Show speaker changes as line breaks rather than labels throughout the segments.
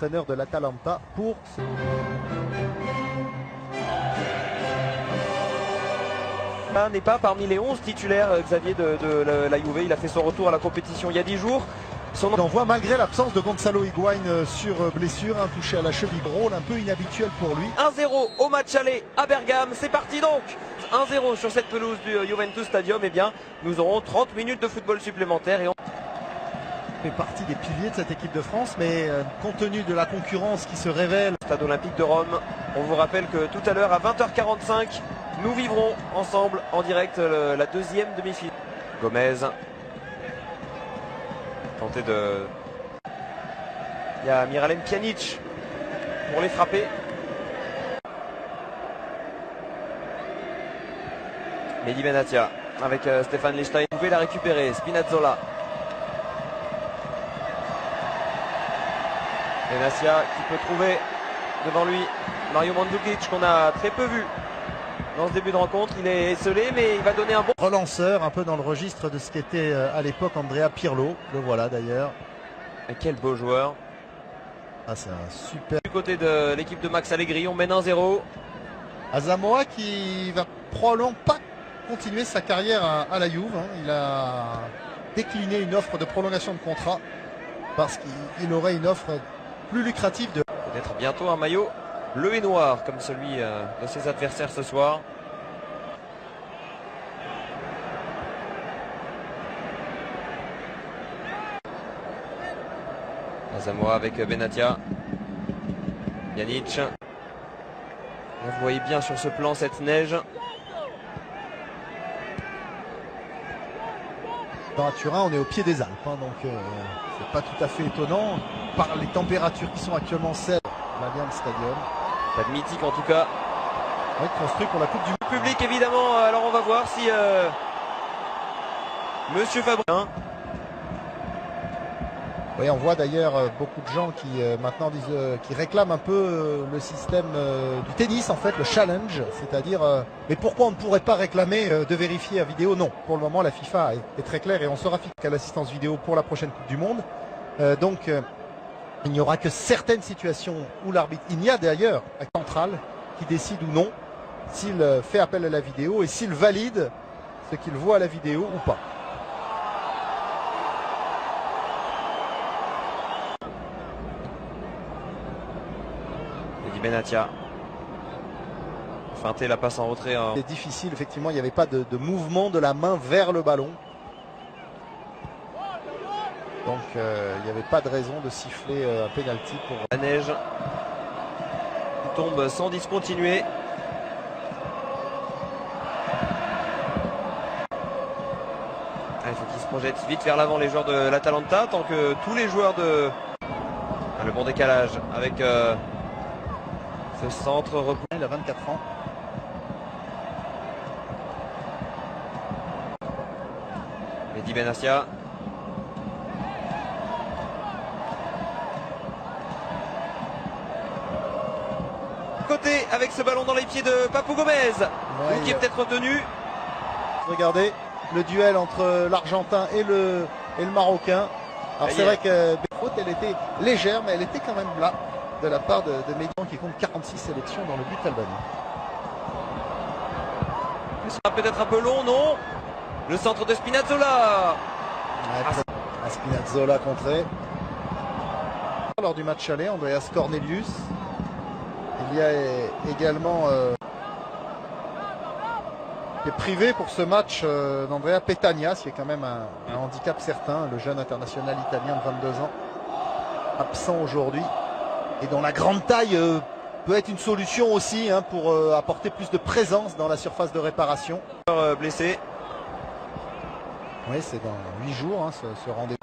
l'entraîneur de l'Atalanta pour...
N'est pas parmi les 11 titulaires, Xavier, de la Juve. Il a fait son retour à la compétition il y a 10 jours.
On envoie malgré l'absence de Gonzalo Higuaín sur blessure, un touché à la cheville, rôle un peu inhabituel pour lui.
1-0 au match aller à Bergame, c'est parti donc. 1-0 sur cette pelouse du Juventus Stadium. Eh bien, nous aurons 30 minutes de football supplémentaire. Et
fait partie des piliers de cette équipe de France, mais compte tenu de la concurrence qui se révèle.
Stade Olympique de Rome, on vous rappelle que tout à l'heure à 20h45, nous vivrons ensemble en direct la deuxième demi-finale. Gomez. Tenter de... Il y a Miralem Pjanic pour les frapper. Mehdi Benatia avec Stéphane Lichtstein. Vous pouvez la récupérer. Spinazzola. Benatia qui peut trouver devant lui Mario Mandzukic qu'on a très peu vu dans ce début de rencontre. Il est esselé mais il va donner un bon
relanceur, un peu dans le registre de ce qu'était à l'époque Andrea Pirlo. Le voilà d'ailleurs.
Et quel beau joueur.
Ah, c'est un super.
Du côté de l'équipe de Max Allegri, on mène 1-0.
Asamoah qui va probablement pas continuer sa carrière à la Juve. Il a décliné une offre de prolongation de contrat parce qu'il aurait une offre plus lucrative de...
Peut-être bientôt un maillot bleu et noir comme celui de ses adversaires ce soir. Asamoah avec Benatia. Pjanic. Vous voyez bien sur ce plan cette neige.
Dans Turin, on est au pied des Alpes, donc c'est pas tout à fait étonnant par les températures qui sont actuellement celles de l'Allianz Stadium.
Pas de mythique en tout cas.
Ouais, construit pour la Coupe du
public évidemment. Alors on va voir si Monsieur Fabien.
Oui, on voit d'ailleurs beaucoup de gens qui maintenant disent, qui réclament un peu le système du tennis en fait, le challenge, c'est-à-dire mais pourquoi on ne pourrait pas réclamer de vérifier à vidéo? Non, pour le moment la FIFA est très claire et on sera fixé à l'assistance vidéo pour la prochaine Coupe du Monde. Donc il n'y aura que certaines situations où l'arbitre, il y a d'ailleurs un central qui décide ou non s'il fait appel à la vidéo et s'il valide ce qu'il voit à la vidéo ou pas.
Benatia. Feinter la passe en retrait.
C'est difficile, effectivement, il n'y avait pas de mouvement de la main vers le ballon. Donc il n'y avait pas de raison de siffler un pénalty pour...
La neige qui tombe sans discontinuer. Il faut qu'ils se projettent vite vers l'avant les joueurs de l'Atalanta, tant que tous les joueurs de... Le bon décalage avec... ce centre repoussé.
Il a 24 ans.
Mehdi Benatia. Côté avec ce ballon dans les pieds de Papou Gomez. Ouais, qui est peut-être retenu.
Regardez le duel entre l'Argentin et le Marocain. Alors c'est vrai que Béfaute, elle était légère, mais elle était quand même là. De la part de Médian qui compte 46 sélections dans le but albanais.
Ce sera peut-être un peu long, non? Le centre de Spinazzola.
Spinazzola contré. Lors du match aller, Andreas Cornelius. Il y a également qui est privé pour ce match d'Andrea Petagna, ce qui est quand même un handicap certain, le jeune international italien de 22 ans, absent aujourd'hui. Et dont la grande taille peut être une solution aussi pour apporter plus de présence dans la surface de réparation.
Blessé.
Oui, c'est dans 8 jours ce rendez-vous.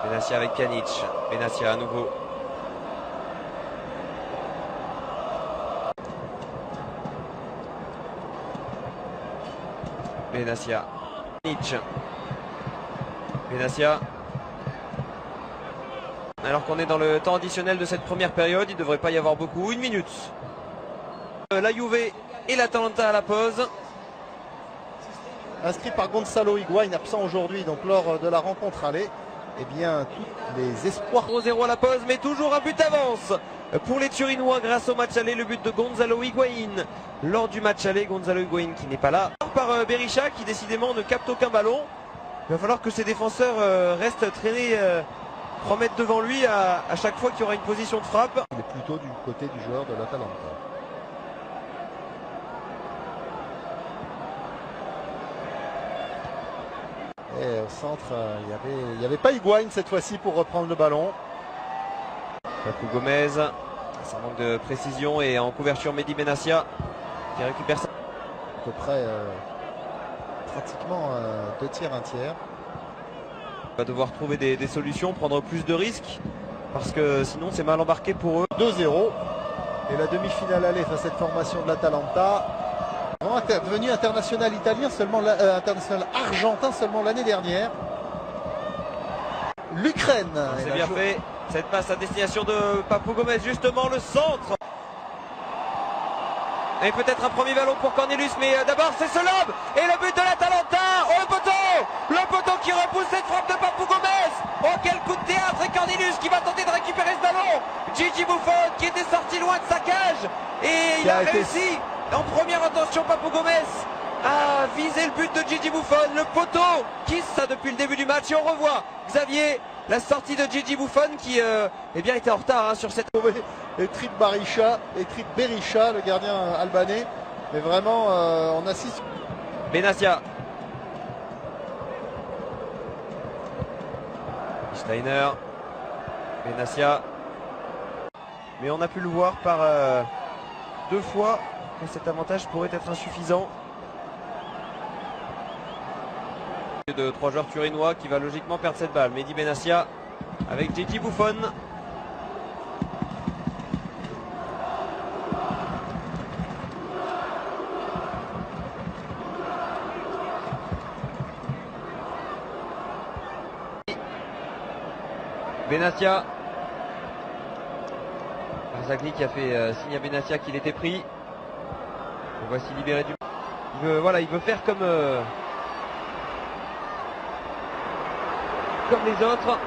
Benatia avec Pjanic. Benatia à nouveau. Benatia. Pjanic. Benatia. Alors qu'on est dans le temps additionnel de cette première période, il ne devrait pas y avoir beaucoup. 1 minute. La Juve et l'Atalanta à la pause.
Inscrit par Gonzalo Higuaín, absent aujourd'hui, donc lors de la rencontre aller. eh bien, tous les espoirs.
0-0 à la pause, mais toujours un but d'avance pour les Turinois grâce au match aller. Le but de Gonzalo Higuaín lors du match aller. Gonzalo Higuaín qui n'est pas là. Par Berisha qui décidément ne capte aucun ballon. Il va falloir que ses défenseurs restent traînés 3 mètres devant lui à chaque fois qu'il y aura une position de frappe.
Il est plutôt du côté du joueur de l'Atalanta. Et au centre, il n'y avait pas Higuaín cette fois-ci pour reprendre le ballon.
Papou Gomez, ça manque de précision et en couverture Mehdi Benassia qui récupère ça.
À peu près pratiquement 2 tiers, 1 tiers.
On va devoir trouver des solutions, prendre plus de risques parce que sinon c'est mal embarqué pour eux.
2-0 et la demi-finale aller face à cette formation de l'Atalanta. Devenu international italien seulement, international argentin seulement l'année dernière. L'Ukraine.
C'est bien fait. Cette passe à destination de Papou Gomez, justement le centre. Et peut-être un premier ballon pour Cornelius, mais d'abord c'est ce lob. Et le but de l'Atalanta. Oh le poteau qui repousse cette frappe de Papou Gomez. Oh quel coup de théâtre. Et Cornelius qui va tenter de récupérer ce ballon. Gigi Buffon qui était sorti loin de sa cage. Et il a réussi. En première intention, Papou Gomez a visé le but de Gigi Buffon. Le poteau qui ça depuis le début du match. Et on revoit Xavier, la sortie de Gigi Buffon qui eh bien, était en retard sur cette...
Et Trip Berisha, le gardien albanais. Mais vraiment, on assiste...
Benassia. Steiner. Benassia. Mais on a pu le voir par 2 fois que cet avantage pourrait être insuffisant. De 3 joueurs turinois qui va logiquement perdre cette balle. Mehdi Benassia avec Gigi Buffon. Benassia. Barzagli qui a fait signe à Benassia qu'il était pris. Le voici libéré du... Il veut faire comme les autres.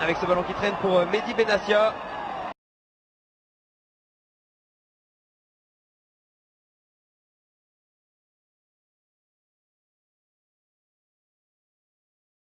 Avec ce ballon qui traîne pour Mehdi Benassia.